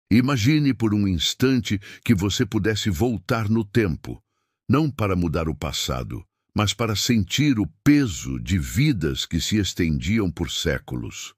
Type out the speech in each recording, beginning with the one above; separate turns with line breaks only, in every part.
Imagine por um instante que você pudesse voltar no tempo, não para mudar o passado, mas para sentir o peso de vidas que se estendiam por séculos.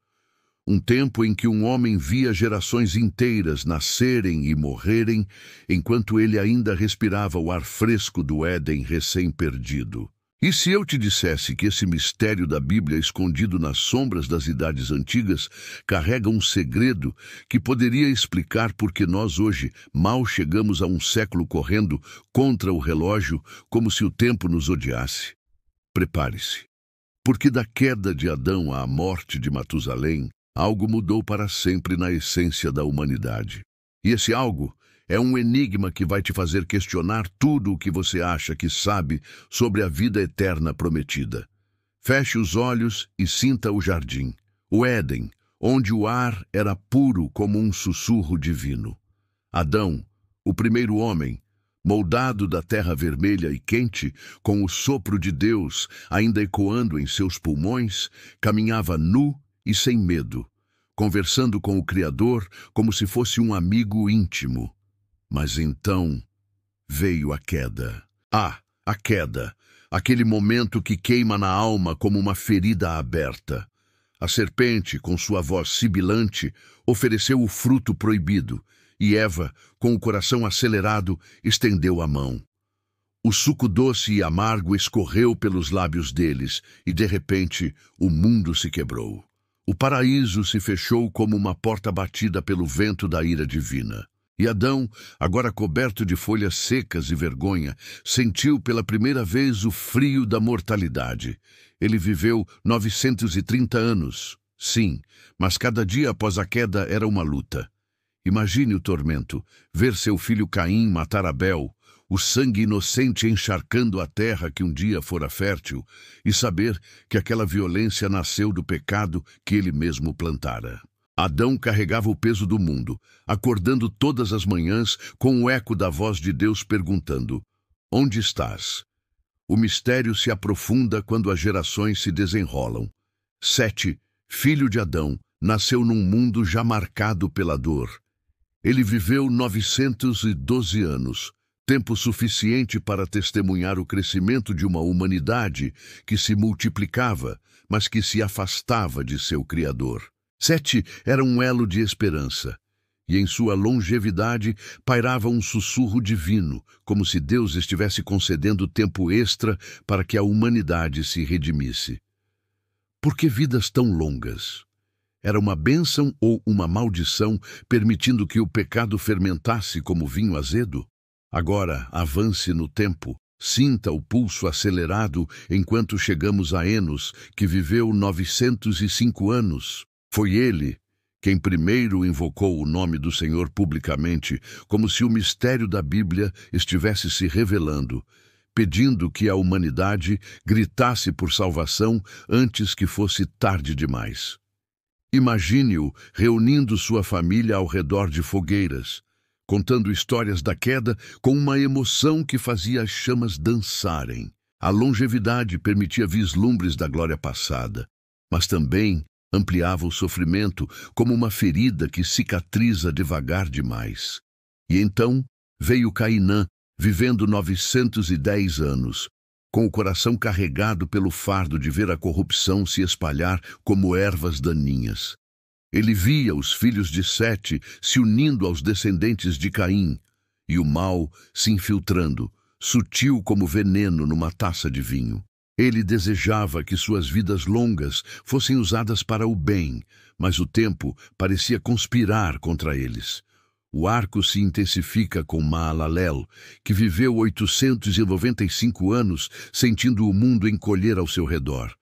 Um tempo em que um homem via gerações inteiras nascerem e morrerem, enquanto ele ainda respirava o ar fresco do Éden recém-perdido. E se eu te dissesse que esse mistério da Bíblia, escondido nas sombras das idades antigas, carrega um segredo que poderia explicar por que nós hoje mal chegamos a um século correndo contra o relógio como se o tempo nos odiasse? Prepare-se, porque da queda de Adão à morte de Matusalém, algo mudou para sempre na essência da humanidade. E esse algo é um enigma que vai te fazer questionar tudo o que você acha que sabe sobre a vida eterna prometida. Feche os olhos e sinta o jardim, o Éden, onde o ar era puro como um sussurro divino. Adão, o primeiro homem, moldado da terra vermelha e quente, com o sopro de Deus ainda ecoando em seus pulmões, caminhava nu e sem medo, conversando com o Criador como se fosse um amigo íntimo. Mas então veio a queda. A queda, aquele momento que queima na alma como uma ferida aberta. A serpente, com sua voz sibilante, ofereceu o fruto proibido, e Eva, com o coração acelerado, estendeu a mão. O suco doce e amargo escorreu pelos lábios deles, e de repente o mundo se quebrou. O paraíso se fechou como uma porta batida pelo vento da ira divina. E Adão, agora coberto de folhas secas e vergonha, sentiu pela primeira vez o frio da mortalidade. Ele viveu 930 anos, sim, mas cada dia após a queda era uma luta. Imagine o tormento, ver seu filho Caim matar Abel, o sangue inocente encharcando a terra que um dia fora fértil, e saber que aquela violência nasceu do pecado que ele mesmo plantara. Adão carregava o peso do mundo, acordando todas as manhãs com o eco da voz de Deus perguntando: onde estás? O mistério se aprofunda quando as gerações se desenrolam. Sete, filho de Adão, nasceu num mundo já marcado pela dor. Ele viveu 912 anos, tempo suficiente para testemunhar o crescimento de uma humanidade que se multiplicava, mas que se afastava de seu Criador. Sete era um elo de esperança, e em sua longevidade pairava um sussurro divino, como se Deus estivesse concedendo tempo extra para que a humanidade se redimisse. Por que vidas tão longas? Era uma bênção ou uma maldição, permitindo que o pecado fermentasse como vinho azedo? Agora, avance no tempo, sinta o pulso acelerado enquanto chegamos a Enos, que viveu 905 anos. Foi ele quem primeiro invocou o nome do Senhor publicamente, como se o mistério da Bíblia estivesse se revelando, pedindo que a humanidade gritasse por salvação antes que fosse tarde demais. Imagine-o reunindo sua família ao redor de fogueiras, contando histórias da queda com uma emoção que fazia as chamas dançarem. A longevidade permitia vislumbres da glória passada, mas também ampliava o sofrimento como uma ferida que cicatriza devagar demais. E então veio Cainã, vivendo 910 anos, com o coração carregado pelo fardo de ver a corrupção se espalhar como ervas daninhas. Ele via os filhos de Sete se unindo aos descendentes de Caim, e o mal se infiltrando, sutil como veneno numa taça de vinho. Ele desejava que suas vidas longas fossem usadas para o bem, mas o tempo parecia conspirar contra eles. O arco se intensifica com Maalalel, que viveu 895 anos, sentindo o mundo encolher ao seu redor.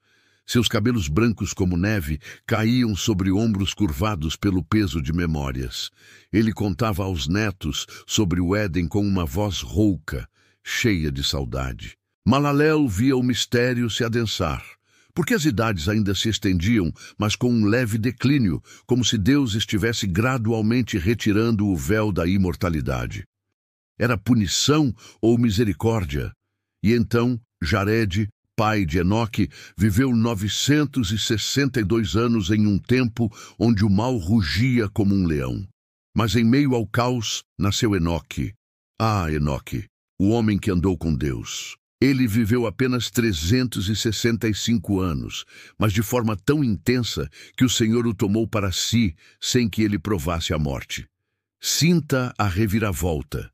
Seus cabelos brancos como neve caíam sobre ombros curvados pelo peso de memórias. Ele contava aos netos sobre o Éden com uma voz rouca, cheia de saudade. Maalalel via o mistério se adensar, porque as idades ainda se estendiam, mas com um leve declínio, como se Deus estivesse gradualmente retirando o véu da imortalidade. Era punição ou misericórdia? E então, Jared, pai de Enoque, viveu 962 anos em um tempo onde o mal rugia como um leão. Mas em meio ao caos nasceu Enoque. Ah, Enoque, o homem que andou com Deus. Ele viveu apenas 365 anos, mas de forma tão intensa que o Senhor o tomou para si sem que ele provasse a morte. Sinta a reviravolta.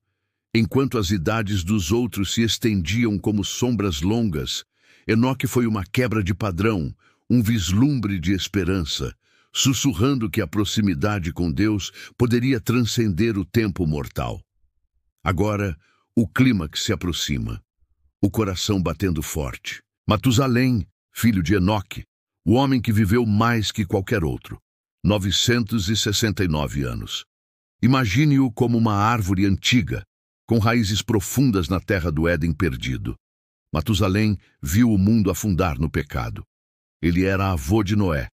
Enquanto as idades dos outros se estendiam como sombras longas, Enoque foi uma quebra de padrão, um vislumbre de esperança, sussurrando que a proximidade com Deus poderia transcender o tempo mortal. Agora, o clímax se aproxima. O coração batendo forte. Matusalém, filho de Enoque, o homem que viveu mais que qualquer outro, 969 anos. Imagine-o como uma árvore antiga, com raízes profundas na terra do Éden perdido. Matusalém viu o mundo afundar no pecado. Ele era avô de Noé,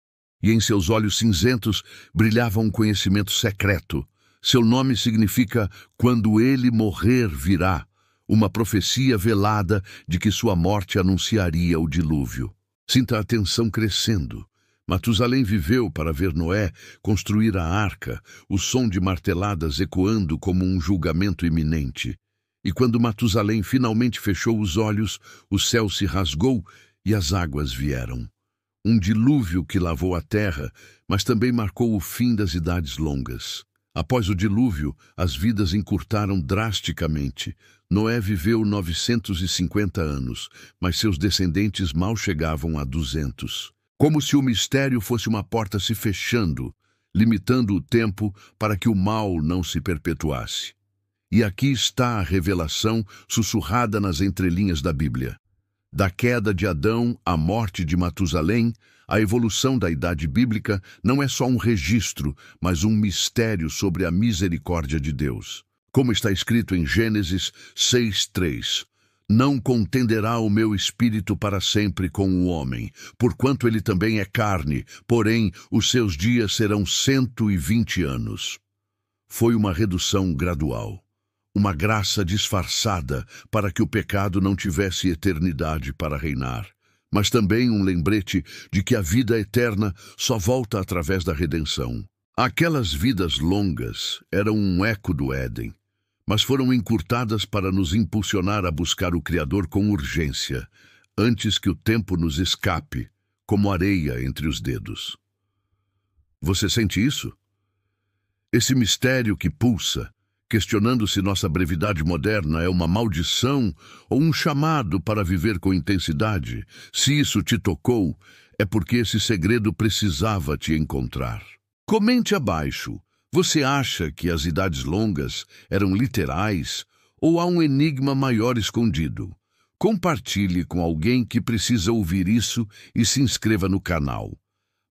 e em seus olhos cinzentos brilhava um conhecimento secreto. Seu nome significa "quando ele morrer virá", uma profecia velada de que sua morte anunciaria o dilúvio. Sinta a tensão crescendo. Matusalém viveu para ver Noé construir a arca, o som de marteladas ecoando como um julgamento iminente. E quando Matusalém finalmente fechou os olhos, o céu se rasgou e as águas vieram. Um dilúvio que lavou a terra, mas também marcou o fim das idades longas. Após o dilúvio, as vidas encurtaram drasticamente. Noé viveu 950 anos, mas seus descendentes mal chegavam a 200. Como se o mistério fosse uma porta se fechando, limitando o tempo para que o mal não se perpetuasse. E aqui está a revelação sussurrada nas entrelinhas da Bíblia. Da queda de Adão à morte de Matusalém, a evolução da idade bíblica não é só um registro, mas um mistério sobre a misericórdia de Deus. Como está escrito em Gênesis 6:3, "Não contenderá o meu espírito para sempre com o homem, porquanto ele também é carne, porém os seus dias serão 120 anos." Foi uma redução gradual. Uma graça disfarçada para que o pecado não tivesse eternidade para reinar, mas também um lembrete de que a vida eterna só volta através da redenção. Aquelas vidas longas eram um eco do Éden, mas foram encurtadas para nos impulsionar a buscar o Criador com urgência, antes que o tempo nos escape, como areia entre os dedos. Você sente isso? Esse mistério que pulsa, questionando se nossa brevidade moderna é uma maldição ou um chamado para viver com intensidade. Se isso te tocou, é porque esse segredo precisava te encontrar. Comente abaixo. Você acha que as idades longas eram literais ou há um enigma maior escondido? Compartilhe com alguém que precisa ouvir isso e se inscreva no canal.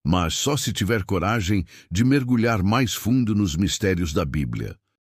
Mas só se tiver coragem de mergulhar mais fundo nos mistérios da Bíblia.